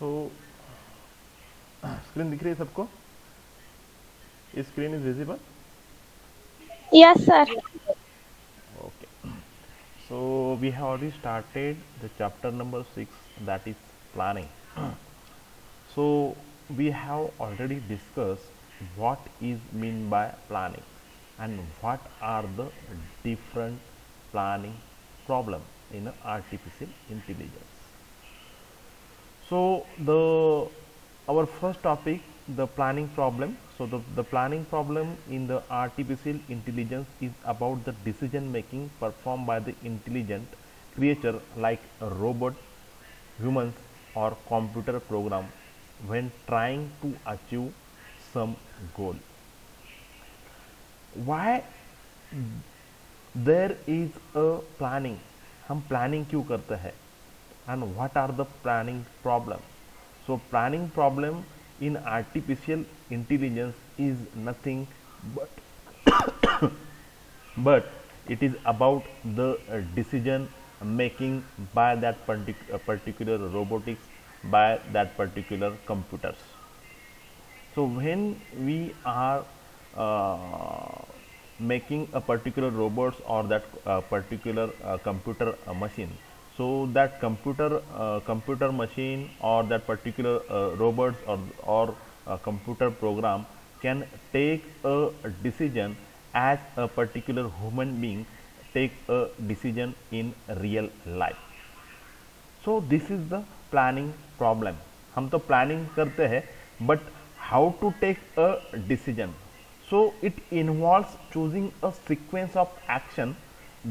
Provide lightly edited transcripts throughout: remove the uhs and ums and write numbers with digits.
सो screen दिख रही है सबको? इस screen is visible? Yes, sir. Okay. So we have already started the chapter number 6, that is planning. So we have already discussed what is mean by planning and what are the different planning problem in artificial intelligence. So our first topic, the planning problem. So the planning problem in the artificial intelligence is about the decision making performed by the intelligent creature like a robot, humans or computer program when trying to achieve some goal. Why there is a planning? हम planning क्यों करते हैं? And what are the planning problem? So planning problem in artificial intelligence is nothing but it is about the decision making by that particular robotics, by that particular computers. So when we are making a particular robots or that particular computer machine, so that computer machine or that particular robots or computer program can take a decision as a particular human being take a decision in real life. So this is the planning problem. हम तो planning करते हैं but how to take a decision. So it involves choosing a sequence of action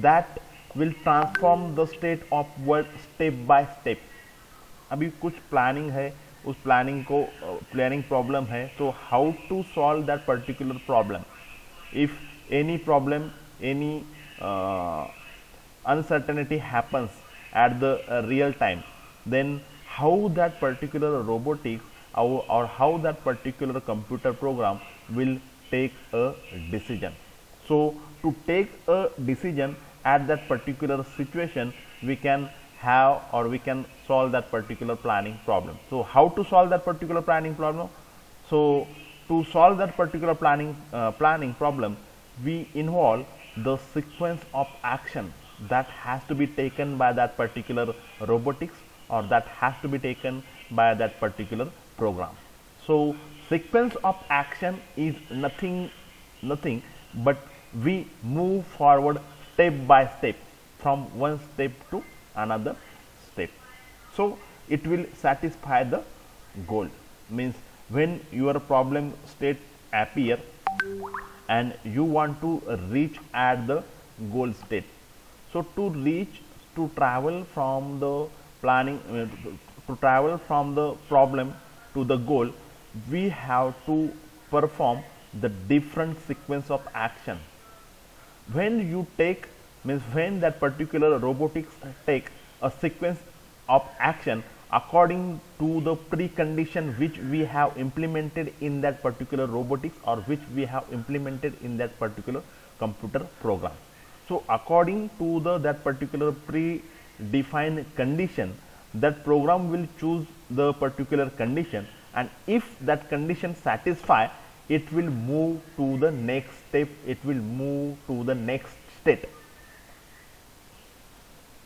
that will transform the state of world step by step. अभी कुछ planning है, उस planning को planning problem है, तो how to solve that particular problem. If any problem, any uncertainty happens at the real time, then how that particular robotics or how that particular computer program will take a decision. So to take a decision at that particular situation, we can have or we can solve that particular planning problem. So how to solve that particular planning problem? So to solve that particular planning problem, we involve the sequence of action that has to be taken by that particular robotics or that has to be taken by that particular program. So sequence of action is nothing but we move forward step by step from one step to another step. So it will satisfy the goal. Means when your problem state appear and you want to reach at the goal state. So to travel from the planning to travel from the problem to the goal, we have to perform the different sequence of action. When you take, means when that particular robotics take a sequence of action according to the precondition which we have implemented in that particular robotics or which we have implemented in that particular computer program. So according to the that particular predefined condition, that program will choose the particular condition, and if that condition satisfy, it will move to the next step, it will move to the next state.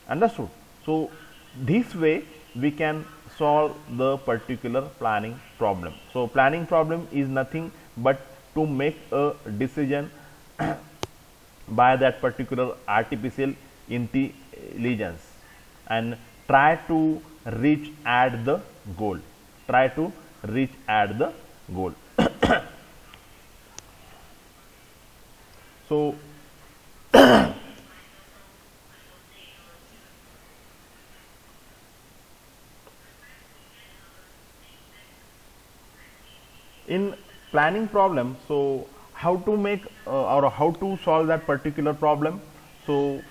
Understood? So this way we can solve the particular planning problem. So planning problem is nothing but to make a decision by that particular artificial intelligence and try to reach at the goal. Try to reach at the goal. So in planning problem, so how to make or how to solve that particular problem. So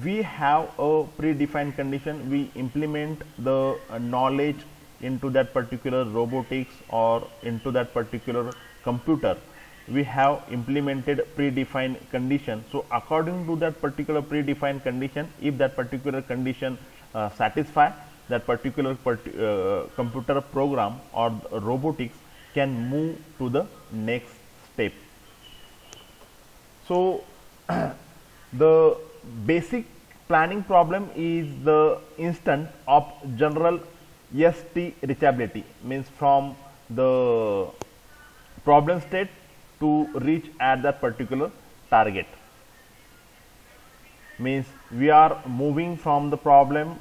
we have a predefined condition, we implement the knowledge into that particular robotics or into that particular computer. We have implemented predefined condition. So according to that particular predefined condition, if that particular condition satisfy, that particular computer program or robotics can move to the next step. So, the basic planning problem is the instant of general ST reachability, means from the problem state to reach at that particular target, means we are moving from the problem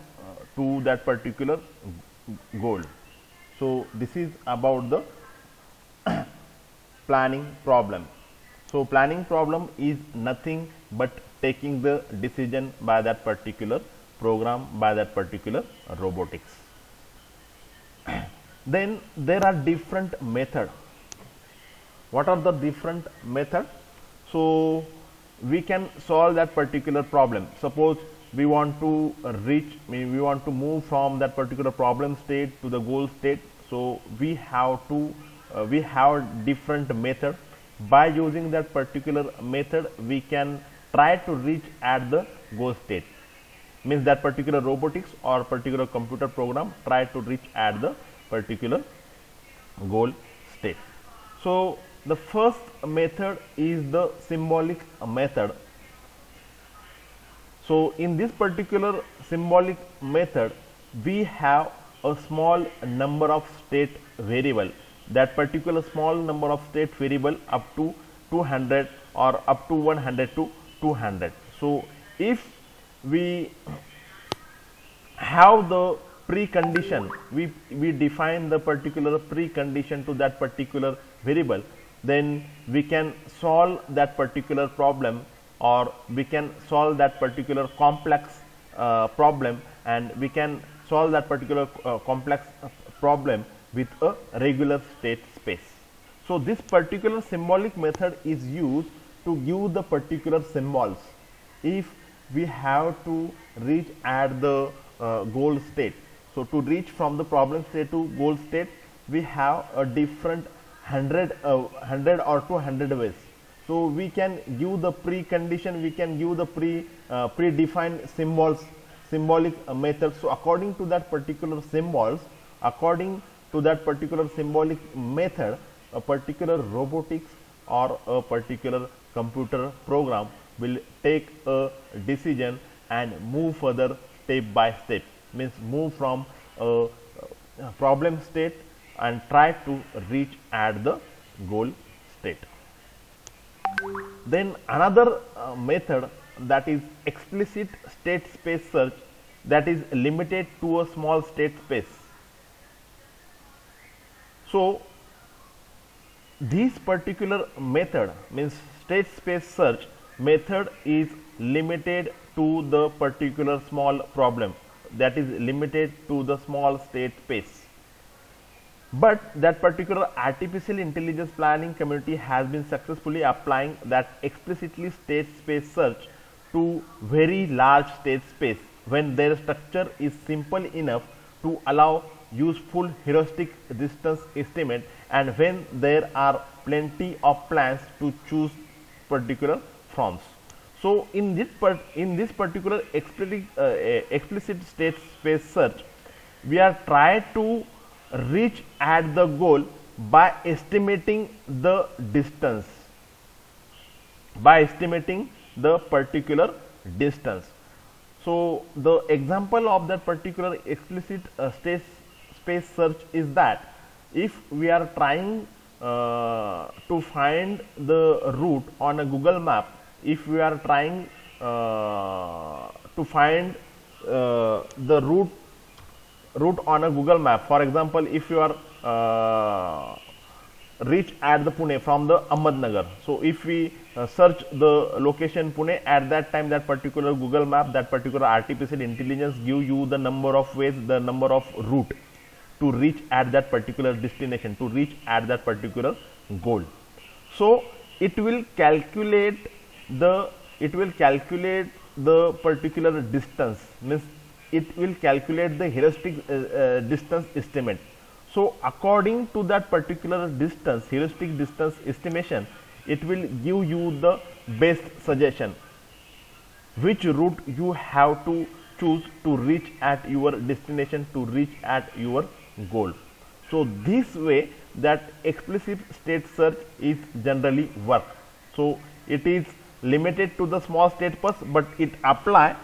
to that particular goal. So, this is about the planning problem. So, planning problem is nothing but taking the decision by that particular program, by that particular robotics. Then there are different methods. What are the different methods? So, we can solve that particular problem. Suppose we want to we want to move from that particular problem state to the goal state. So, we have different method. By using that particular method, we can try to reach at the goal state, means that particular robotics or particular computer program try to reach at the particular goal state. So, the first method is the symbolic method. So, in this particular symbolic method, we have a small number of state variable. That particular small number of state variable up to 200 or up to 100 to 200. So, if we have the precondition, we define the particular precondition to that particular variable, then we can solve that particular problem, or we can solve that particular complex problem, and we can solve that particular complex problem with a regular state space. So, this particular symbolic method is used to give the particular symbols if we have to reach at the goal state. So, to reach from the problem state to goal state, we have a different 100 or 200 ways. So, we can give the precondition, we can give the predefined symbolic method. So, according to that particular symbols, according to that particular symbolic method, a particular robotics or a particular computer program will take a decision and move further step by step, means move from a problem state and try to reach at the goal state. Then another method, that is explicit state space search, that is limited to a small state space. So, this particular method, means state space search method, is limited to the particular small problem, that is limited to the small state space. But that particular artificial intelligence planning community has been successfully applying that explicitly state space search to very large state space when their structure is simple enough to allow useful heuristic distance estimate, and when there are plenty of plans to choose particular from. So, in this particular explicit state space search, we are trying to reach at the goal by estimating the distance, by estimating the particular distance. So, the example of that particular explicit state space search is that if we are trying to find the route on a Google map, if we are trying to find the route on a Google map, for example, if you are reach at the Pune from the Ahmednagar. So, if we search the location Pune, at that time that particular Google map, that particular artificial intelligence give you the number of ways, the number of route to reach at that particular destination, to reach at that particular goal. So, it will calculate the particular distance, means it will calculate the heuristic distance estimate. So, according to that particular distance, heuristic distance estimation, it will give you the best suggestion which route you have to choose to reach at your destination, to reach at your goal. So this way that explicit state search is generally work. So it is limited to the small state bus, but it apply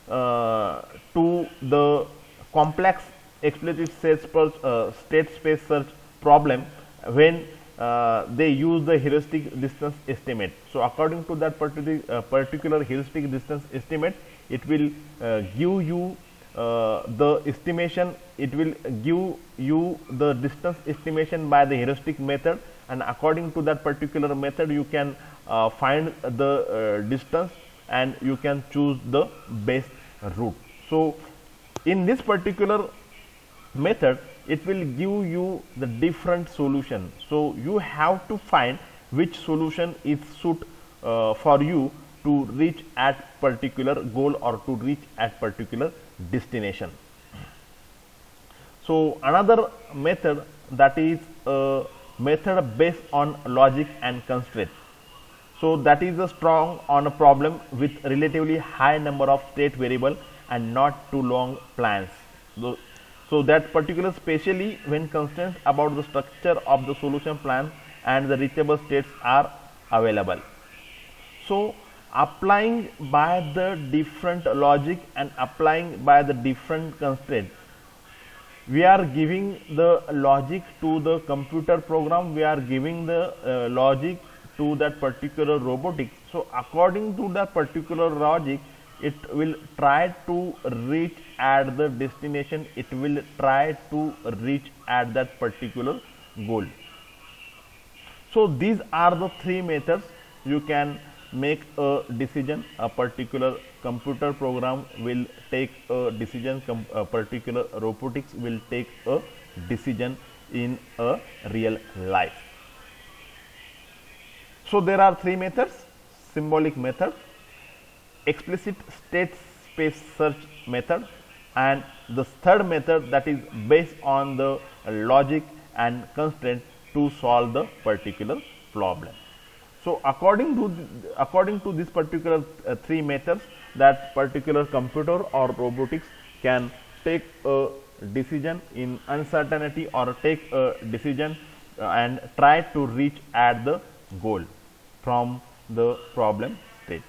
to the complex explicit state space search problem when they use the heuristic distance estimate. So according to that particular heuristic distance estimate, it will give you the estimation, it will give you the distance estimation by the heuristic method, and according to that particular method you can find the distance and you can choose the best route. So in this particular method, it will give you the different solution. So you have to find which solution is suit for you to reach at particular goal or to reach at particular destination. So another method, that is a method based on logic and constraint. So that is a strong on a problem with relatively high number of state variable and not too long plans. So that particular, especially when constraints about the structure of the solution plan and the reachable states are available. So applying by the different logic and applying by the different constraint, we are giving the logic to the computer program, we are giving the logic to that particular robotics. So according to that particular logic, it will try to reach at the destination, it will try to reach at that particular goal. So these are the three methods you can make a decision. A particular computer program will take a decision, a particular robotics will take a decision in a real life. So there are three methods: symbolic method, explicit state space search method, and the third method, that is based on the logic and constraint to solve the particular problem. So according to this particular three methods, that particular computer or robotics can take a decision in uncertainty or take a decision and try to reach at the goal from the problem state.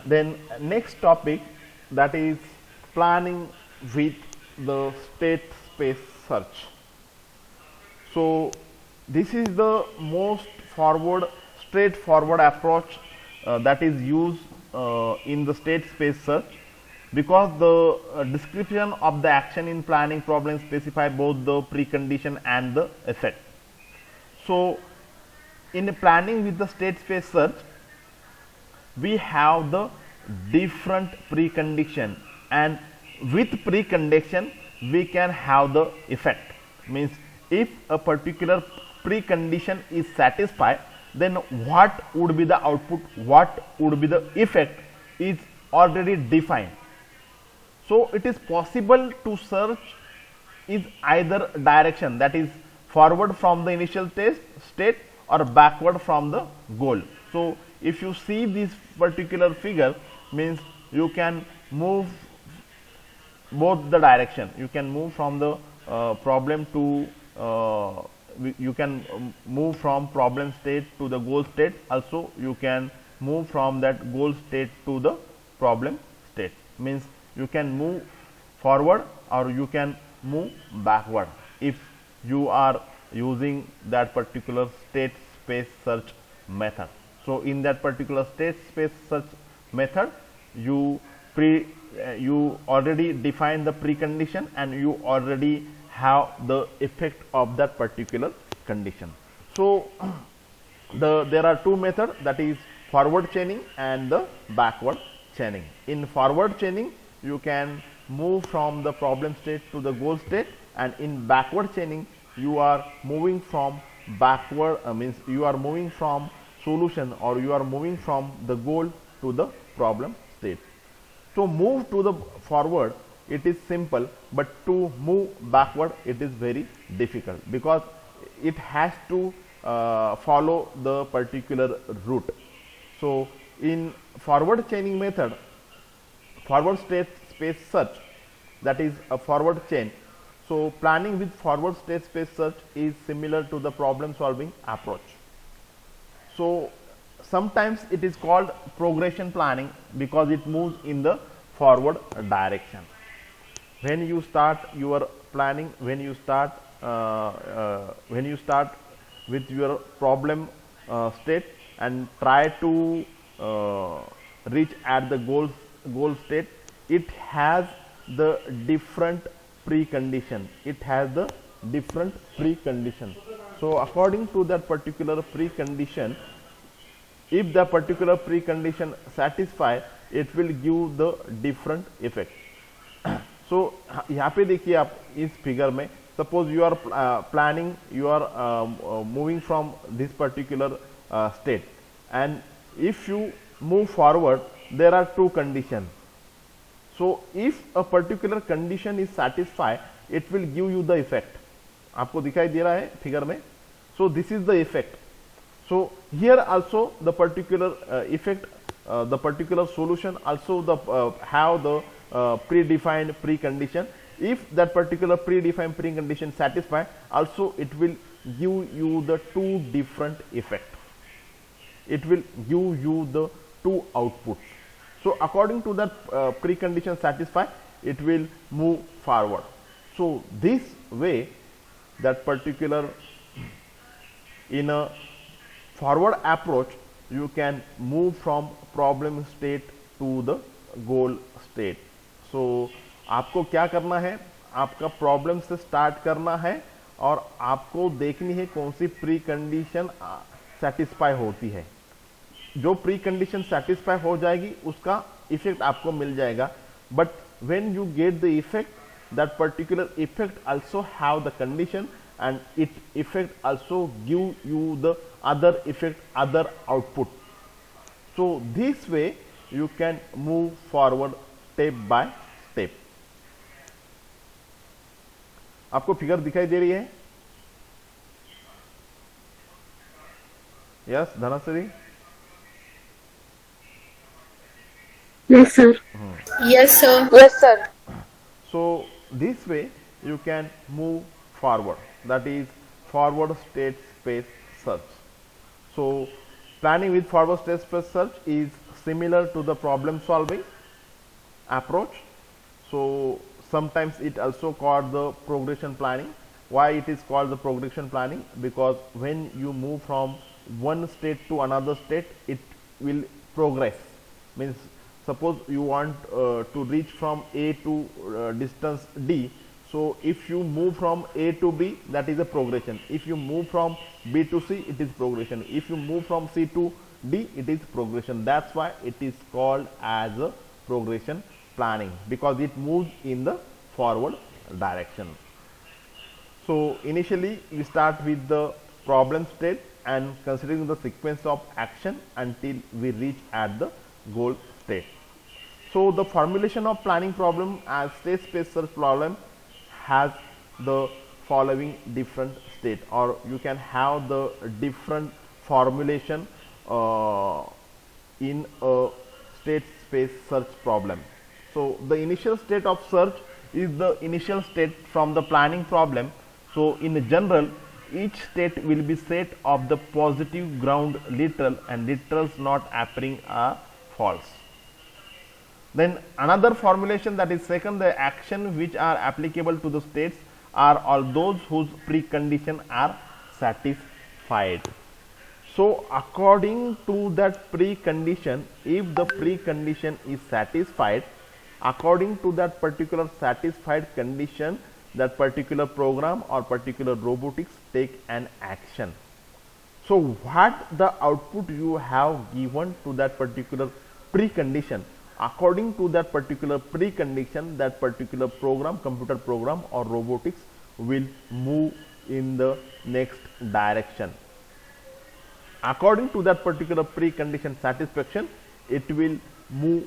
Then next topic, that is planning with the state space search. So this is the most straightforward approach that is used in the state space search, because the description of the action in planning problem specify both the precondition and the effect. So in planning with the state space search, we have the different precondition, and with precondition we can have the effect. Means if a particular precondition is satisfied, then what would be the output, what would be the effect is already defined. So it is possible to search is either direction, that is forward from the initial state or backward from the goal. So if you see this particular figure, means you can move both the direction, you can move from the problem to you can move from problem state to the goal state, also you can move from that goal state to the problem state. Means you can move forward or you can move backward if you are using that particular state space search method. So in that particular state space search method, you already define the precondition and you already have the effect of that particular condition. So there are two methods, that is forward chaining and the backward chaining. In forward chaining, you can move from the problem state to the goal state, and in backward chaining you are moving from backward, means you are moving from solution or you are moving from the goal to the problem state. So move to the forward, it is simple, but to move backward it is very difficult, because it has to follow the particular route. So in forward chaining method, forward state space search, that is a forward chain. So planning with forward state space search is similar to the problem solving approach. So sometimes it is called progression planning because it moves in the forward direction. When you start your planning, when you start with your problem state and try to reach at the goal state, it has the different precondition. It has the different precondition. So according to that particular precondition, if the particular precondition satisfy, it will give the different effect. So यहाँ पे देखिए आप इस figure में, suppose you are planning, you are moving from this particular state, and if you move forward there are two condition. So if a particular condition is satisfy, it will give you the effect. आपको दिखाई दे रहा है figure में. So this is the effect. So here also the particular effect, the particular solution also have the predefined precondition. If that particular predefined precondition satisfy, also it will give you the two different effect. It will give you the two outputs. So according to that precondition satisfy, it will move forward. So this way, that particular in a forward approach, you can move from problem state to the goal state. So आपको क्या करना है, आपका problem से start करना है और आपको देखनी है कौन सी प्री कंडीशन सेटिस्फाई होती है. जो प्री कंडीशन सेटिस्फाई हो जाएगी उसका इफेक्ट आपको मिल जाएगा. But when you get the effect, that particular effect also have the condition, and it effect also give you the other effect, other output. So this way you can move forward step by step. आपको figure दिखाई दे रही है? Yes Dhanashree? Yes, sir. Yes, sir. Yes, sir. So this way you can move forward, that is forward state space search. So planning with forward state space search is similar to the problem solving approach. So sometimes it also called the progression planning. Why it is called the progression planning? Because when you move from one state to another state, it will progress. Means suppose you want to reach from A to distance D. So if you move from A to B, that is a progression. If you move from B to C, it is progression. If you move from C to D, it is progression. That's why it is called as a progression planning, because it moves in the forward direction. So initially we start with the problem state and considering the sequence of action until we reach at the goal state. So the formulation of planning problem as state space search problem has the following different state, or you can have the different formulation in a state space search problem. So the initial state of search is the initial state from the planning problem. So in general, each state will be set of the positive ground literal, and literals not appearing are false. Then another formulation, that is second, the action which are applicable to the states are all those whose precondition are satisfied. So according to that precondition, if the precondition is satisfied, according to that particular satisfied condition, that particular program or particular robotics take an action. So what the output you have given to that particular precondition, according to that particular precondition, that particular program, computer program or robotics will move in the next direction. According to that particular precondition satisfaction, it will move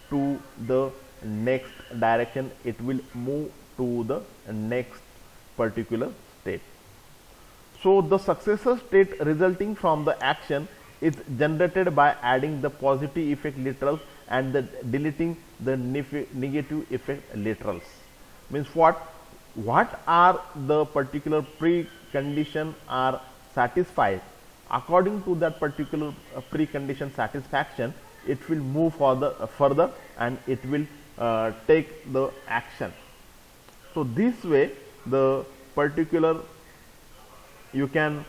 to the next direction, it will move to the next particular state. So the successor state resulting from the action It's generated by adding the positive effect literals and the deleting the negative effect literals. Means what are the particular precondition are satisfied, according to that particular precondition satisfaction, it will move further and it will take the action. So this way the particular you can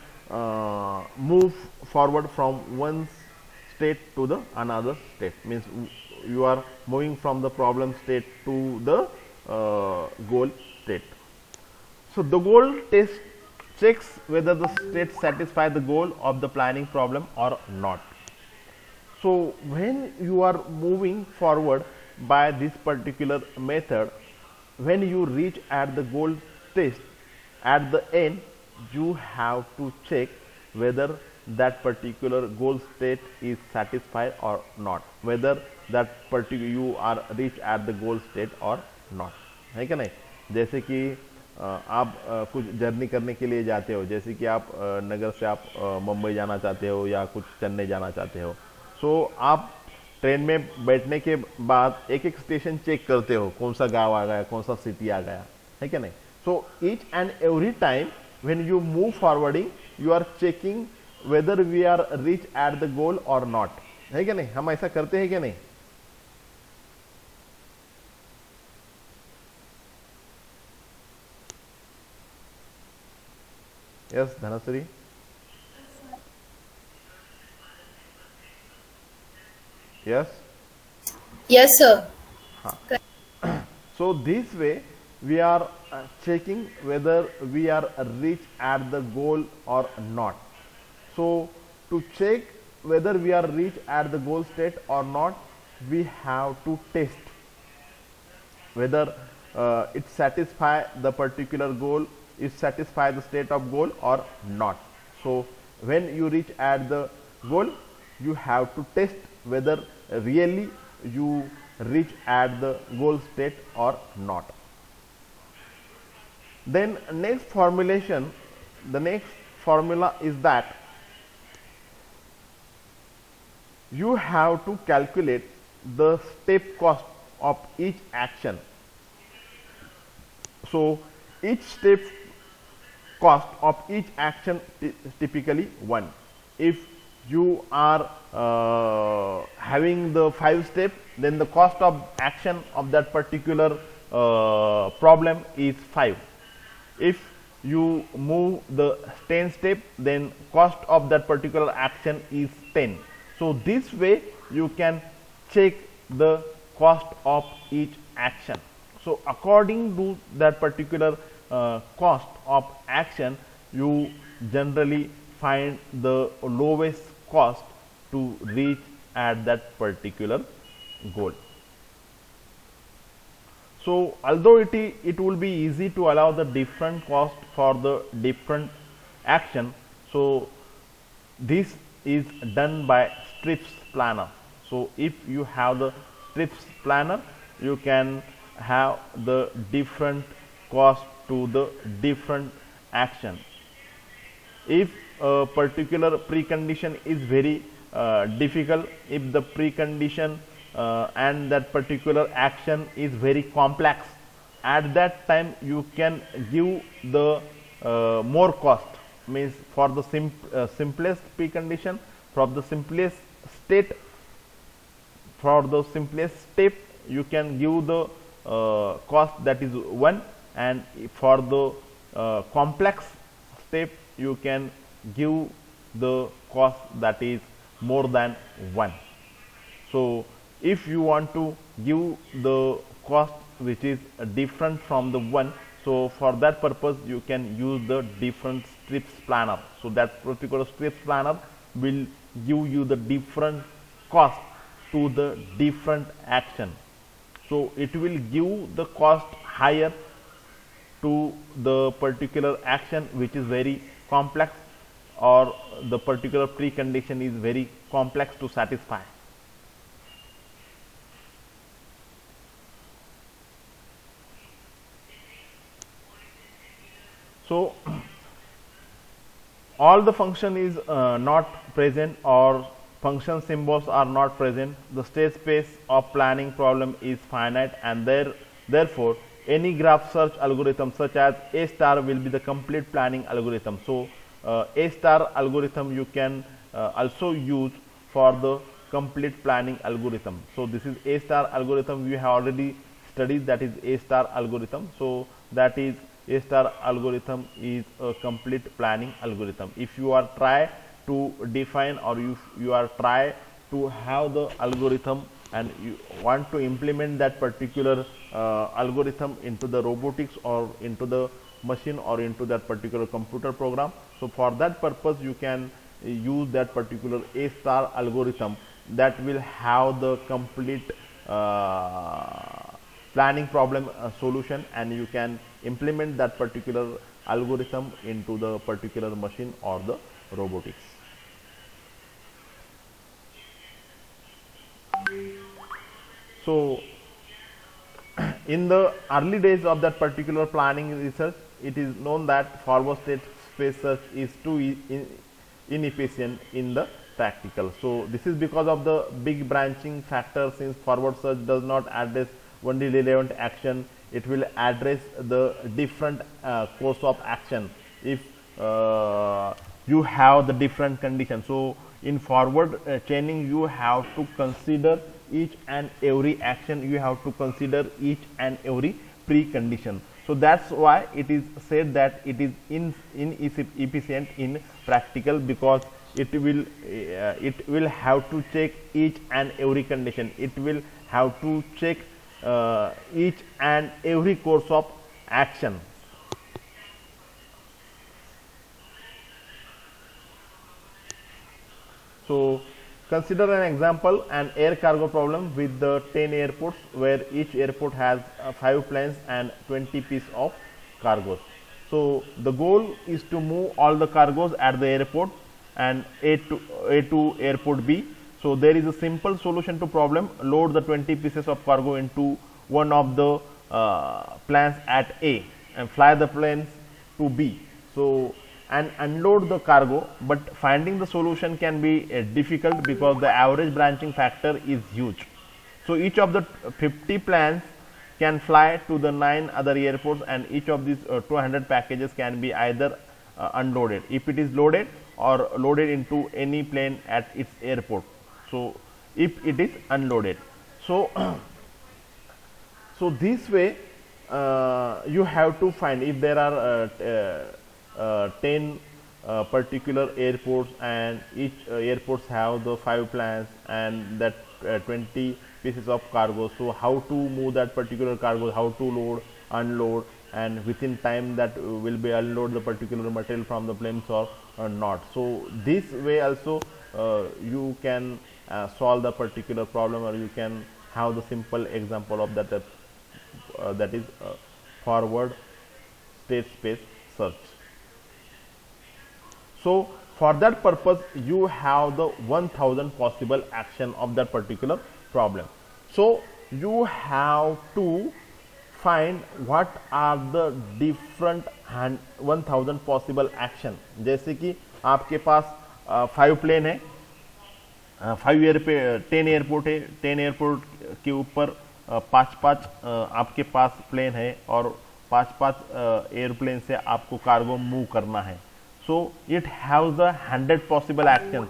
move forward from one state to the another state. Means you are moving from the problem state to the goal state. So the goal test checks whether the state satisfy the goal of the planning problem or not. So when you are moving forward by this particular method, when you reach at the goal test, at the end you have to check whether that particular goal state is satisfied or not, whether that particular you are reach at the goal state or not, है क्या नहीं? जैसे कि आप कुछ journey करने के लिए जाते हो, जैसे कि आप नगर से आप मुंबई जाना चाहते हो या कुछ चेन्नई जाना चाहते हो, सो आप ट्रेन में बैठने के बाद एक एक स्टेशन चेक करते हो, कौन सा गांव आ गया, कौन सा सिटी आ गया, है क्या नहीं? So each and every time when you move forwarding you are checking whether we are reach at the goal or not, है क्या नहीं? हम ऐसा करते हैं क्या नहीं? Yes Dhanashree, yes. Yes, sir. So this way we are checking whether we are reach at the goal or not. So to check whether we are reach at the goal state or not, we have to test whether it satisfy the particular goal, it satisfy the state of goal or not. So when you reach at the goal, you have to test whether really you reach at the goal state or not. Then next formulation, the next formula is that you have to calculate the step cost of each action. So each step cost of each action is typically 1. If you are having the 5 steps, then the cost of action of that particular problem is 5. If you move the 10 step, then cost of that particular action is 10. So this way you can check the cost of each action. So according to that particular cost of action, you generally find the lowest cost to reach at that particular goal. So although it will be easy to allow the different cost for the different action, so this is done by strips planner. So if you have the strips planner, you can have the different cost to the different action. If a particular precondition is very difficult, if the precondition and that particular action is very complex, at that time you can give the more cost. Means for the simplest precondition, from the simplest state, for the simplest step, you can give the cost that is 1, and for the complex step you can give the cost that is more than 1. So if you want to give the cost which is different from the 1, so for that purpose you can use the different strips planner. So that particular strips planner will give you the different cost to the different action. So it will give the cost higher to the particular action which is very complex, or the particular precondition is very complex to satisfy. So all the function is not present or function symbols are not present, the state space of planning problem is finite, and therefore any graph search algorithm such as A star will be the complete planning algorithm. So A star algorithm you can also use for the complete planning algorithm. So this is A star algorithm we have already studied, that is A star algorithm. So that is A star algorithm is a complete planning algorithm. If you are try to define, or you are try to have the algorithm and you want to implement that particular algorithm into the robotics or into the machine or into that particular computer program, so for that purpose you can use that particular A star algorithm that will have the complete planning problem solution, and you can implement that particular algorithm into the particular machine or the robotics. So in the early days of that particular planning research, it is known that forward state space search is too inefficient in the practical. So this is because of the big branching factor. Since forward search does not address only relevant action, it will address the different course of action if you have the different conditions. So in forward chaining you have to consider each and every action, you have to consider each and every precondition. So that's why it is said that it is inefficient in practical, because it will have to check each and every condition, it will have to check each and every course of action. So consider an example, an air cargo problem with the 10 airports, where each airport has 5 planes and 20 pieces of cargos. So the goal is to move all the cargos at the airport and A to airport B. So there is a simple solution to problem: load the 20 pieces of cargo into one of the planes at A and fly the planes to B. So and unload the cargo, but finding the solution can be difficult because the average branching factor is huge. So each of the 50 planes can fly to the 9 other airports, and each of these 200 packages can be either unloaded if it is loaded, or loaded into any plane at its airport. So if it is unloaded, so so this way you have to find, if there are 10 particular airports and each airports have the 5 planes and that 20 pieces of cargo. So how to move that particular cargo, how to load, unload, and within time that will be unload the particular material from the planes or not. So this way also you can solve the particular problem, or you can have the simple example of that that is forward state space search. So for that purpose you have the 1000 possible action of that particular problem. So you have to find what are the different 1000 possible action. जैसे कि आपके पास 5 plane है, 10 airport है, 10 airport के ऊपर 5-5 आपके पास plane है, और 5-5 एयरप्लेन से आपको कार्गो मूव करना है. So it has the 100 possible actions.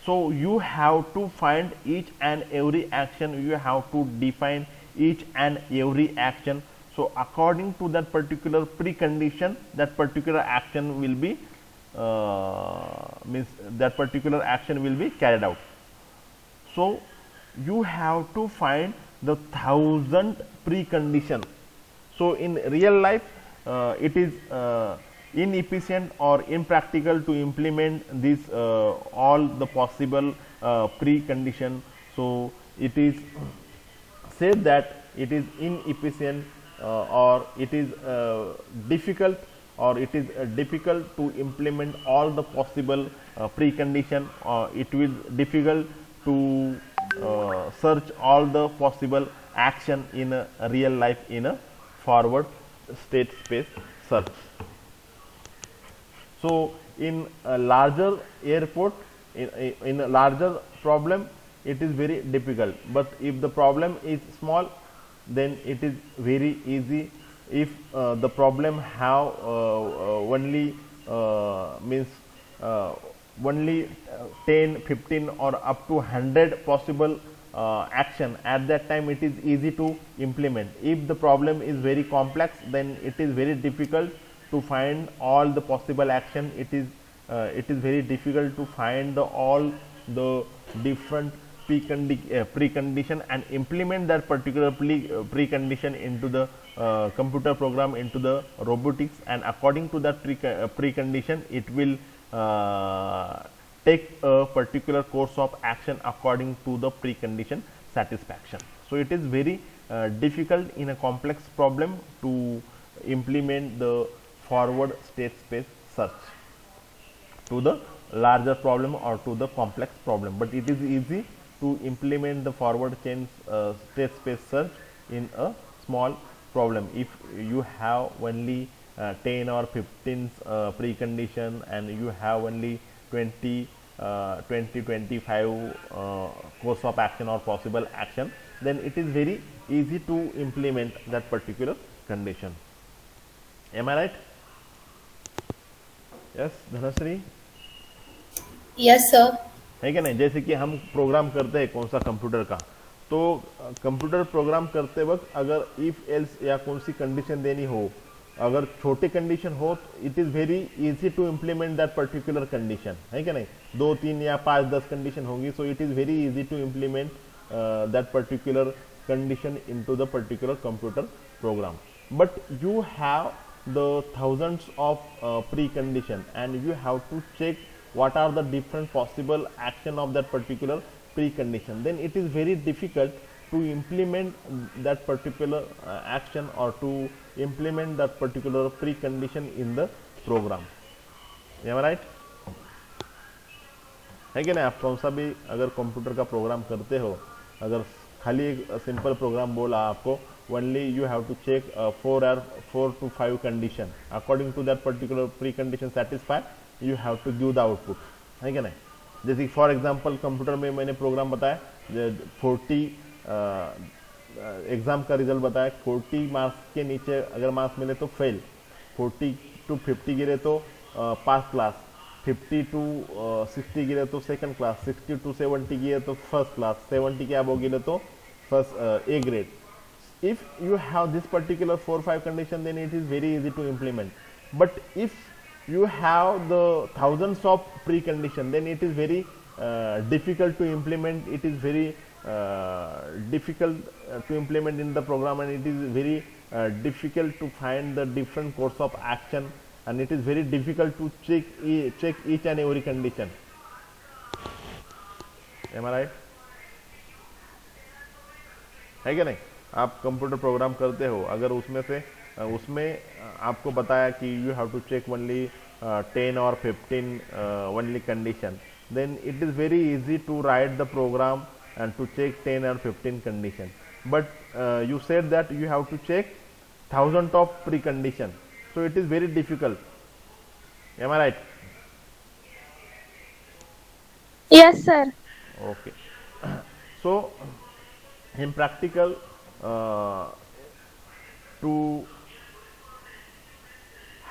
So you have to find each and every action, you have to define each and every action. So according to that particular precondition, that particular action will be that particular action will be carried out. So you have to find the 1000 precondition. So in real life it is inefficient or impractical to implement this all the possible precondition. So it is said that it is inefficient or it is difficult, or it is difficult to implement all the possible precondition, or it will difficult to search all the possible action in a real life in a forward state space search. So in a larger airport, in a larger problem, it is very difficult. But if the problem is small, then it is very easy. If the problem have only means only 10, 15 or up to 100 possible action, at that time it is easy to implement. If the problem is very complex, then it is very difficult to find all the possible action. It is very difficult to find all the different precondition and implement that particular precondition into the computer program, into the robotics, and according to that precondition, it will take a particular course of action according to the precondition satisfaction. So it is very difficult in a complex problem to implement the forward state space search to the larger problem or to the complex problem, but it is easy to implement the forward chain state space search in a small problem. If you have only 10 or 15 precondition, and you have only 20 25 course of action or possible action, then it is very easy to implement that particular condition. Am I right? Yes, Dhanasri? Yes, sir. है क्या नहीं? जैसे कि हम programme करते हैं कौन सा कंप्यूटर का, तो कंप्यूटर प्रोग्राम करते वक्त अगर इफ एल्स या कौन सी कंडीशन देनी हो, अगर छोटे कंडीशन हो, it is very easy to implement that particular condition, है क्या नहीं? 2, 3 या 5, 10 कंडीशन होंगी, so it is very easy to implement that particular condition into the particular computer program. But you have the thousands of precondition, and you have to check what are the different possible action of that particular precondition. Then it is very difficult to implement that particular action, or to implement that particular precondition in the program. Am I right? है कि नहीं? आप कौन सा भी अगर computer का programme करते हो, अगर खाली एक सिंपल प्रोग्राम बोला आपको, only you have to check 4 to 5 condition, according to that particular pre condition satisfy, you have to give the output, है क्या नहीं? जैसे फॉर एग्जांपल कंप्यूटर में मैंने प्रोग्राम बताया, 40 एग्जाम का रिजल्ट बताया, 40 मार्क्स के नीचे अगर मार्क्स मिले तो फेल, 40 to 50 गिरे तो पास क्लास, 50 to 60 गिरे तो सेकंड क्लास, 60 to 70 गिरे तो फर्स्ट क्लास, 70 के अबव गिरे तो first A grade. If you have this particular 4-5 condition, then it is very easy to implement. But if you have the thousands of precondition, then it is very difficult to implement. It is very difficult to implement in the program, and it is very difficult to find the different course of action, and it is very difficult to check each and every condition. Am I right? है क्या नहीं? आप computer program करते हो, अगर उसमें आपको बताया कि you have to check only 10 or 15 only condition, then it is very easy to write the program and to check 10 or 15 condition. But you said that you have to check thousands of precondition, so it is very difficult. Am I right? Yes, sir. Okay. So in practical, to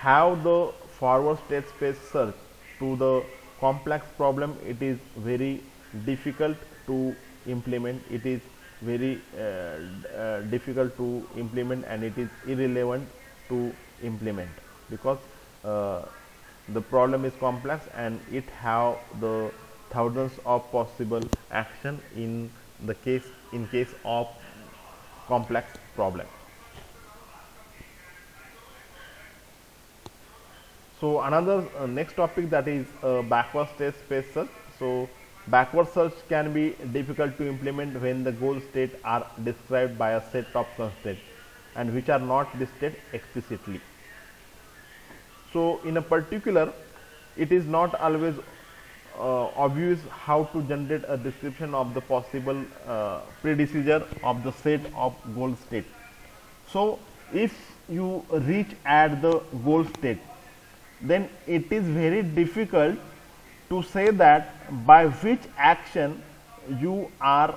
have the forward state space search to the complex problem, it is very difficult to implement. It is very difficult to implement, and it is irrelevant to implement, because the problem is complex and it have the thousands of possible action in case of complex problem. So another next topic, that is backward state space search. So backward search can be difficult to implement when the goal state are described by a set of constraints and which are not listed explicitly. So in a particular, it is not always obvious how to generate a description of the possible predecessor of the set of goal state. So if you reach at the goal state, then it is very difficult to say that by which action you are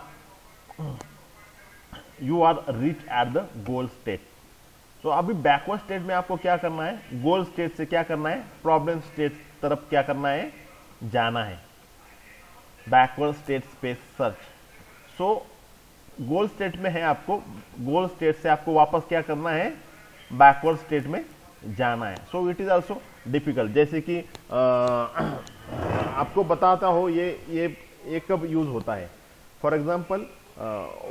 reach at the goal state. तो अभी backward state में आपको क्या करना है, गोल state से क्या करना है, प्रॉब्लम स्टेट तरफ क्या करना है, जाना है, बैकवर्ड स्टेट स्पेस सर्च. सो गोल स्टेट में है, आपको गोल स्टेट से आपको वापस क्या करना है, बैकवर्ड स्टेट में जाना है. So it is also difficult. जैसे कि आपको बताता हो ये कब यूज होता है. For example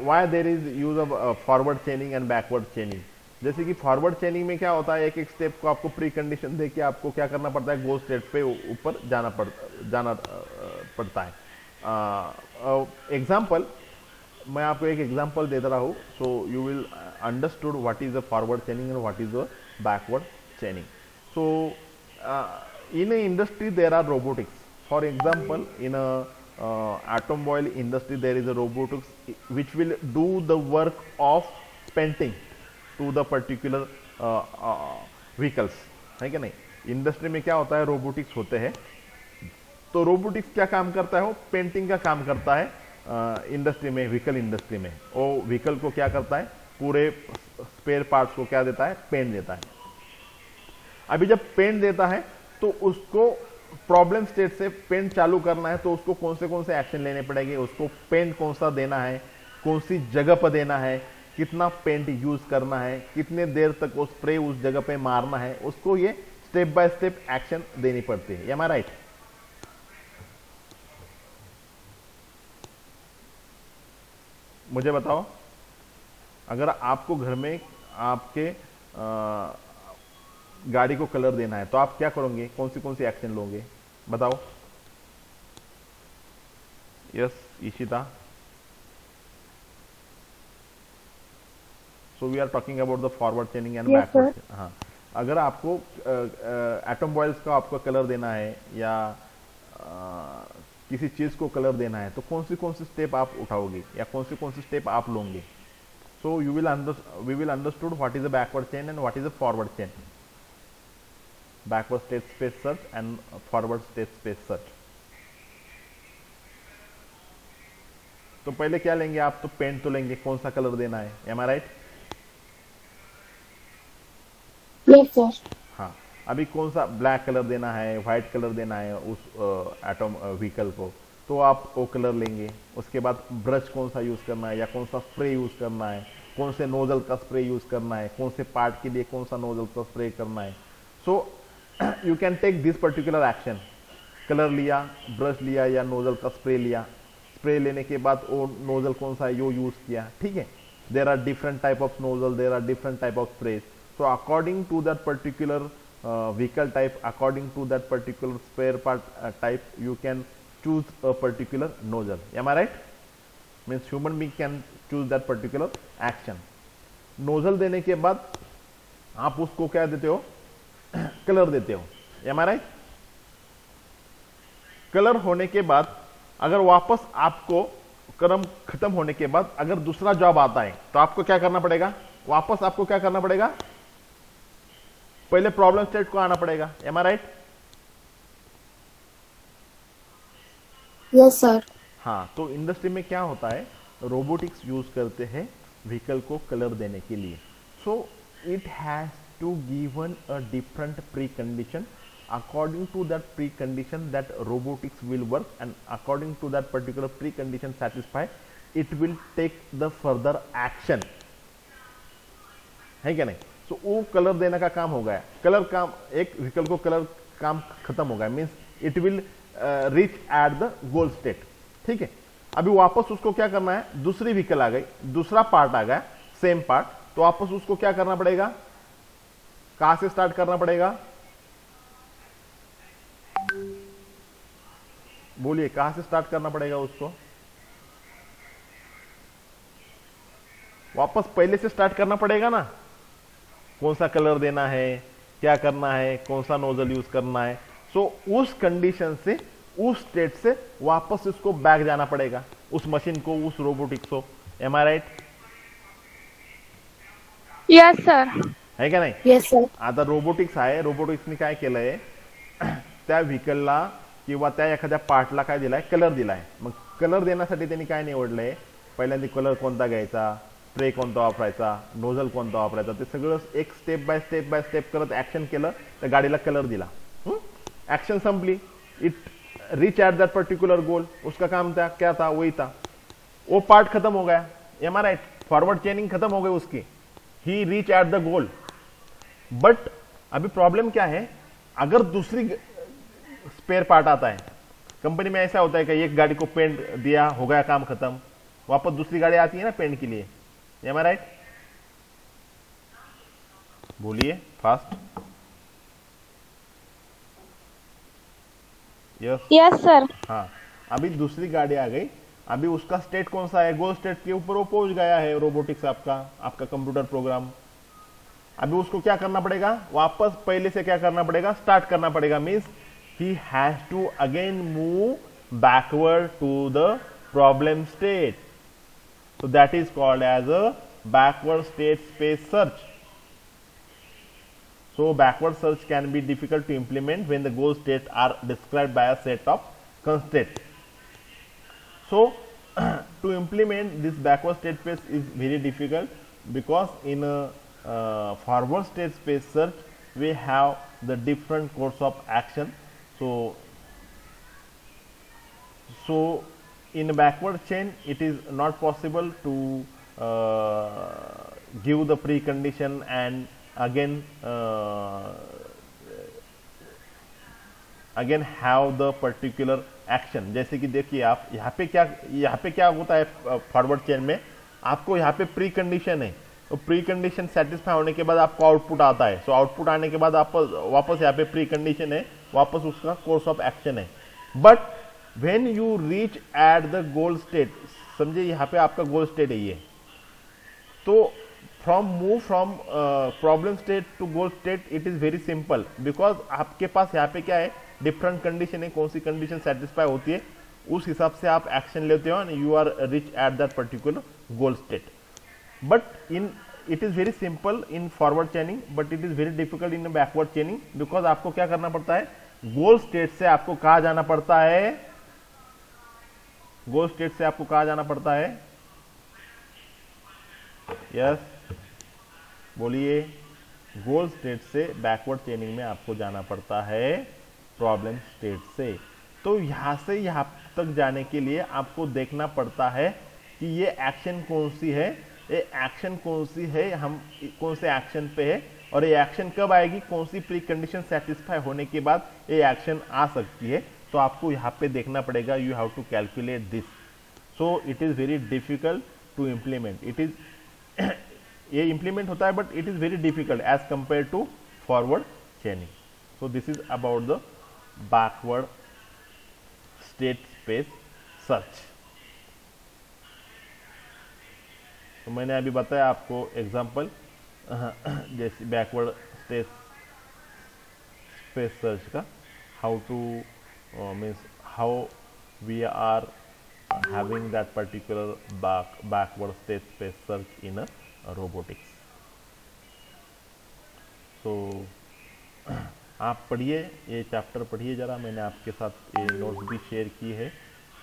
why there is use of forward chaining and backward चेनिंग. जैसे कि फॉरवर्ड चेनिंग में क्या होता है, एक एक स्टेप को आपको प्री कंडीशन दे के आपको क्या करना पड़ता है, गोल स्टेट पे ऊपर जाना पड़ता है. एग्जाम्पल मैं आपको एक एग्जाम्पल दे रहा हूँ, सो you will understood what is a forward chaining and what is a backward चेनिंग. So in a industry there are robotics. For example, in a automobile industry there is a robotics which will do the work of painting to the particular vehicles. है क्या नहीं. Industry में क्या होता है, robotics होते हैं. तो रोबोटिक्स क्या काम करता है, वो पेंटिंग का काम करता है. इंडस्ट्री में, व्हीकल इंडस्ट्री में वो व्हीकल को क्या करता है, पूरे स्पेयर पार्ट्स को क्या देता है, पेंट देता है. अभी जब पेंट देता है तो उसको प्रॉब्लम स्टेट से पेंट चालू करना है, तो उसको कौन से एक्शन लेने पड़ेंगे, उसको पेंट कौन सा देना है, कौन सी जगह पर देना है, कितना पेंट यूज करना है, कितने देर तक वो स्प्रे उस जगह पे मारना है, उसको ये स्टेप बाय स्टेप एक्शन देनी पड़ती है. M I right. मुझे बताओ, अगर आपको घर में आपके गाड़ी को कलर देना है तो आप क्या करोगे, कौन सी एक्शन लोगे, बताओ. Yes Ishita. So we are talking about the forward chaining and backward. हाँ, अगर आपको ऑटोमोबाइल्स का आपको कलर देना है या किसी चीज को कलर देना है, तो कौन सी स्टेप आप उठाओगे या कौन सी स्टेप आप लोगे. So we will understood what is a backward chain and what is a forward chain. Backward state space search and forward state space search. तो पहले क्या लेंगे आप, तो पेंट तो लेंगे, कौन सा कलर देना है. M I right. Yes, sir. हाँ, अभी कौन सा ब्लैक कलर देना है, व्हाइट कलर देना है उस एटम व्हीकल को, तो आप वो कलर लेंगे. उसके बाद ब्रश कौन सा यूज करना है या कौन सा स्प्रे यूज करना है, कौन से नोजल का स्प्रे यूज करना है, कौन से पार्ट के लिए कौन सा नोजल का स्प्रे करना है. सो you can take this particular action. Colour लिया, ब्रश लिया या नोजल का स्प्रे लिया. स्प्रे लेने के बाद वो नोजल कौन सा यो यूज किया. ठीक है, there are different type of nozzle, there are different type of spray. So according to that particular vehicle type, according to that particular spare part type, you can choose a particular nozzle. Am I right? Means human being can choose that particular action. nozzle देने के बाद आप उसको क्या देते हो, colour देते हो. Am I right? कलर होने के बाद अगर वापस आपको कर्म खत्म होने के बाद अगर दूसरा जॉब आता है तो आपको क्या करना पड़ेगा, वापस आपको क्या करना पड़ेगा, पहले प्रॉब्लम स्टेट को आना पड़ेगा. M I right? Yes sir. हाँ, तो इंडस्ट्री में क्या होता है, रोबोटिक्स यूज करते हैं व्हीकल को कलर देने के लिए. So it has to given a different pre condition. According to that precondition, that robotics will work, and according to that particular precondition satisfied, it will take the further action. है क्या नहीं? So वो colour देने का काम हो गया, colour काम, एक व्हीकल को कलर काम खत्म हो गया, means it will reach at the goal state. ठीक है, अभी वापस उसको क्या करना है, दूसरी व्हीकल आ गई, दूसरा पार्ट आ गया, सेम पार्ट, तो वापस उसको क्या करना पड़ेगा, कहां से स्टार्ट करना पड़ेगा, बोलिए कहां से स्टार्ट करना पड़ेगा उसको, वापस पहले से स्टार्ट करना पड़ेगा ना. कौन सा कलर देना है, क्या करना है, कौन सा नोजल यूज करना है. सो उस कंडीशन से, उस स्टेट से वापस उसको बैक जाना पड़ेगा, उस मशीन को, उस रोबोटिक्स को. M I right? Yes sir. है का नाही? Yes sir. आता रोबोटिक्स आहे, रोबोटिक्सने काय केलंय, त्या व्हेकलला किंवा त्या एखाद्या पार्टला काय दिलाय, कलर दिलाय. मग कलर देण्यासाठी त्यांनी काय निवडलंय, पहिल्यांदा कलर कोणता घ्यायचा, स्प्रे कोणता वापरायचा, नोझल कोणता वापरायचा, ते सगळं एक स्टेप बाय स्टेप करत ऍक्शन केलं, त्या गाडीला कलर दिला. एक्शन संपली, it reach at that particular गोल. उसका काम था, क्या था, वही था. वो पार्ट खत्म हो गया. Am I right? Forward chaining खत्म हो गई उसकी. He reach at the goal. But अभी प्रॉब्लम क्या है, अगर दूसरी स्पेयर पार्ट आता है, कंपनी में ऐसा होता है कि एक गाड़ी को पेंट दिया, हो गया काम खत्म, वापस दूसरी गाड़ी आती है ना पेंट के लिए. M I right? बोलिए फास्ट. यस. Yes sir. हाँ, अभी दूसरी गाड़ी आ गई. अभी उसका स्टेट कौन सा है, गोल स्टेट के ऊपर वो पहुंच गया है रोबोटिक्स, आपका कंप्यूटर प्रोग्राम. अभी उसको क्या करना पड़ेगा, वापस पहले से क्या करना पड़ेगा, स्टार्ट करना पड़ेगा. Means he has to again move backward to the problem state. So that is called as a backward state space search. So backward search can be difficult to implement when the goal states are described by a set of constraints. So to implement this backward state space is very difficult, because in a forward state space search we have the different course of action. So in a backward chain it is not possible to give the precondition and again have the particular action. जैसे कि देखिए आप यहाँ पे क्या होता है forward chain में, आपको यहाँ पे प्री कंडीशन है, तो प्री कंडीशन सेटिस्फाई होने के बाद आपको आउटपुट आता है. सो आउटपुट आने के बाद आप वापस यहाँ पे प्री कंडीशन है, वापस उसका कोर्स ऑफ एक्शन है. But when you reach at the goal state, समझे यहाँ पे आपका गोल स्टेट है ये, तो move from problem state to goal state it is very simple, because आपके पास यहाँ पे क्या है, डिफरेंट कंडीशन है, कौन सी कंडीशन सेटिस्फाई होती है उस हिसाब से आप एक्शन लेते हो, you are reach at that particular goal state. But in it is very simple in forward chaining, but it is very difficult in backward chaining, because आपको क्या करना पड़ता है, गोल स्टेट से आपको कहा जाना पड़ता है, गोल स्टेट से आपको कहा जाना पड़ता है. यस, बोलिए. गोल स्टेट से बैकवर्ड चेनिंग में आपको जाना पड़ता है प्रॉब्लम स्टेट से. तो यहां से यहां तक जाने के लिए आपको देखना पड़ता है कि ये एक्शन कौन सी है, ये एक्शन कौन सी है, हम कौन से एक्शन पे है, और ये एक्शन कब आएगी, कौन सी प्री कंडीशन सेटिस्फाई होने के बाद ये एक्शन आ सकती है. तो आपको यहाँ पे देखना पड़ेगा, you have to calculate this. So it is very difficult to implement. It is ये इंप्लीमेंट होता है, but it is very difficult as compare to forward chaining. So this is about the backward state space search. तो मैंने अभी बताया आपको example, जैसे backward state space search का, how to means how we are having that particular backward state space search in a robotics. So आप पढ़िए, ये चैप्टर पढ़िए जरा, मैंने आपके साथ ये नोट्स भी शेयर की है.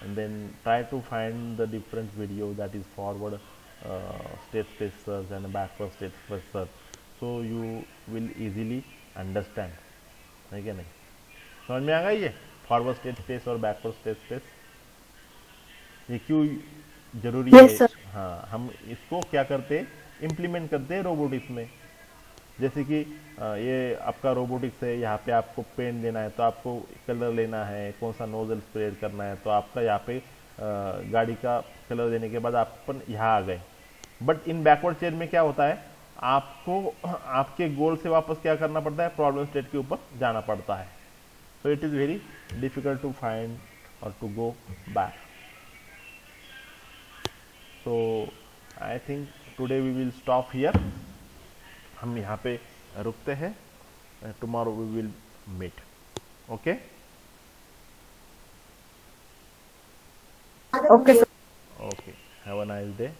And then try to find the different video that is forward state space search and backward state space search, so you will easily understand. है क्या नहीं? समझ में आ गई ये फॉरवर्ड स्टेट स्पेस और बैकवर्ड स्टेट स्पेस, ये क्यों जरूरी है? हाँ, हम इसको क्या करते हैं, इम्प्लीमेंट करते हैं रोबोटिक्स में. जैसे कि ये आपका रोबोटिक्स है, यहाँ पे आपको पेंट देना है, तो आपको कलर लेना है, कौन सा नोजल स्प्रे करना है, तो आपका यहाँ पे गाड़ी का कलर देने के बाद आप अपन यहाँ आ गए. बट इन बैकवर्ड चेन में क्या होता है, आपको आपके गोल से वापस क्या करना पड़ता है, प्रॉब्लम स्टेट के ऊपर जाना पड़ता है. So it is very difficult to find or to go back. So I think today we will stop here. हम यहाँ पे रुकते हैं. Tomorrow we will meet. Okay? Okay, sir. Okay. Have a nice day.